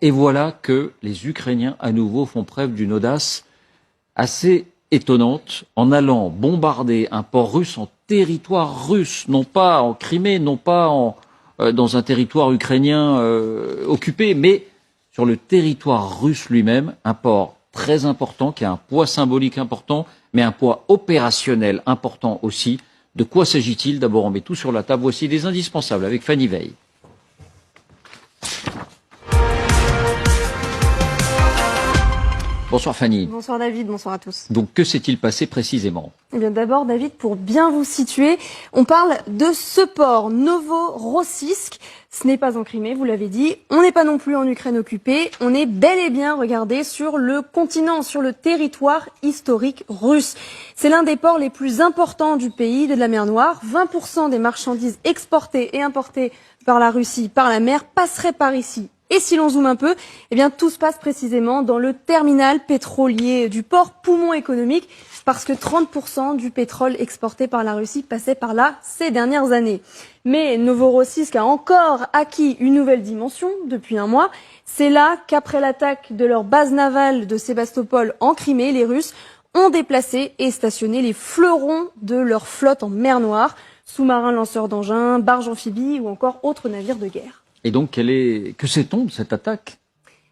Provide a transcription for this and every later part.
Et voilà que les Ukrainiens, à nouveau, font preuve d'une audace assez étonnante en allant bombarder un port russe en territoire russe, non pas en Crimée, non pas dans un territoire ukrainien occupé, mais sur le territoire russe lui-même, un port très important qui a un poids symbolique important, mais un poids opérationnel important aussi. De quoi s'agit-il? D'abord, on met tout sur la table. Voici les indispensables avec Fanny Veil. Bonsoir Fanny. Bonsoir David, bonsoir à tous. Donc que s'est-il passé précisément? Eh bien d'abord David, pour bien vous situer, on parle de ce port, Novorossiysk. Ce n'est pas en Crimée, vous l'avez dit. On n'est pas non plus en Ukraine occupée. On est bel et bien, regardez, sur le continent, sur le territoire historique russe. C'est l'un des ports les plus importants du pays, de la mer Noire. 20% des marchandises exportées et importées par la Russie, par la mer, passeraient par ici. Et si l'on zoome un peu, eh bien tout se passe précisément dans le terminal pétrolier du port, poumon économique, parce que 30% du pétrole exporté par la Russie passait par là ces dernières années. Mais Novorossiysk a encore acquis une nouvelle dimension depuis un mois. C'est là qu'après l'attaque de leur base navale de Sébastopol en Crimée, les Russes ont déplacé et stationné les fleurons de leur flotte en mer Noire, sous-marins lanceurs d'engins, barges amphibies ou encore autres navires de guerre. Et donc, que sait-on de cette attaque?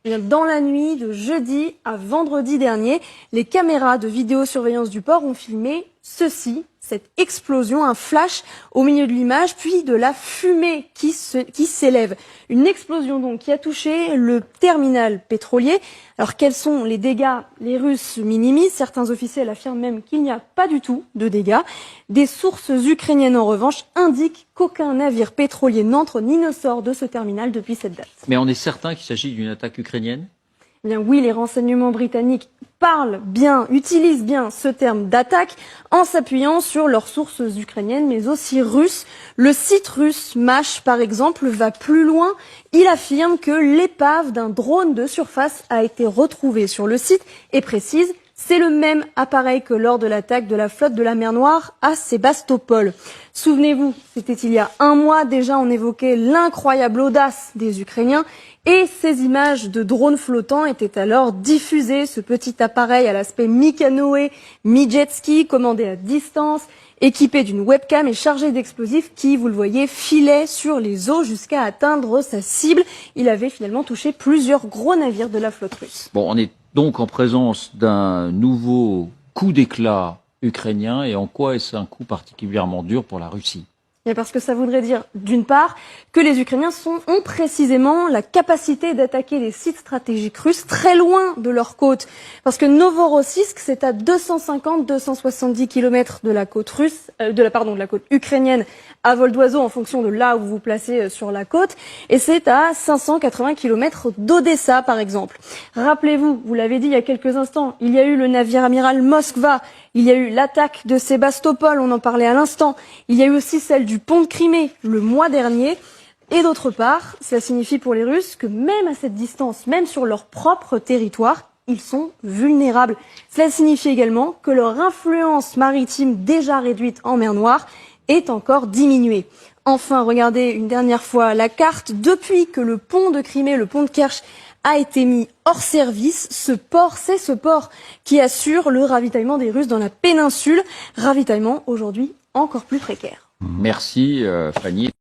Dans la nuit de jeudi à vendredi dernier, les caméras de vidéosurveillance du port ont filmé ceci, cette explosion, un flash au milieu de l'image, puis de la fumée qui s'élève. Une explosion donc qui a touché le terminal pétrolier. Alors quels sont les dégâts? Les Russes minimisent, certains officiels affirment même qu'il n'y a pas du tout de dégâts. Des sources ukrainiennes en revanche indiquent qu'aucun navire pétrolier n'entre ni ne sort de ce terminal depuis cette date. Mais on est certain qu'il s'agit d'une attaque ukrainienne? Eh bien oui, les renseignements britanniques utilisent bien ce terme d'attaque en s'appuyant sur leurs sources ukrainiennes mais aussi russes. Le site russe MASH par exemple va plus loin. Il affirme que l'épave d'un drone de surface a été retrouvée sur le site et précise: c'est le même appareil que lors de l'attaque de la flotte de la mer Noire à Sébastopol. Souvenez-vous, c'était il y a un mois déjà, on évoquait l'incroyable audace des Ukrainiens et ces images de drones flottants étaient alors diffusées. Ce petit appareil à l'aspect mi-canoë, mi-jet ski, commandé à distance, équipé d'une webcam et chargé d'explosifs qui, vous le voyez, filait sur les eaux jusqu'à atteindre sa cible. Il avait finalement touché plusieurs gros navires de la flotte russe. Bon, on est donc en présence d'un nouveau coup d'éclat ukrainien, et en quoi est-ce un coup particulièrement dur pour la Russie? Parce que ça voudrait dire, d'une part, que les Ukrainiens ont précisément la capacité d'attaquer les sites stratégiques russes très loin de leurs côtes. Parce que Novorossiysk, c'est à 250-270 km de la côte russe, de la côte ukrainienne à vol d'oiseau en fonction de là où vous vous placez sur la côte. Et c'est à 580 km d'Odessa, par exemple. Rappelez-vous, vous l'avez dit il y a quelques instants, il y a eu le navire amiral Moskva, il y a eu l'attaque de Sébastopol, on en parlait à l'instant. Il y a eu aussi celle du pont de Crimée le mois dernier. Et d'autre part, cela signifie pour les Russes que même à cette distance, même sur leur propre territoire, ils sont vulnérables. Cela signifie également que leur influence maritime déjà réduite en mer Noire est encore diminuée. Enfin, regardez une dernière fois la carte. Depuis que le pont de Crimée, le pont de Kerch, a été mis hors service, c'est ce port qui assure le ravitaillement des Russes dans la péninsule. Ravitaillement aujourd'hui encore plus précaire. Merci Fanny.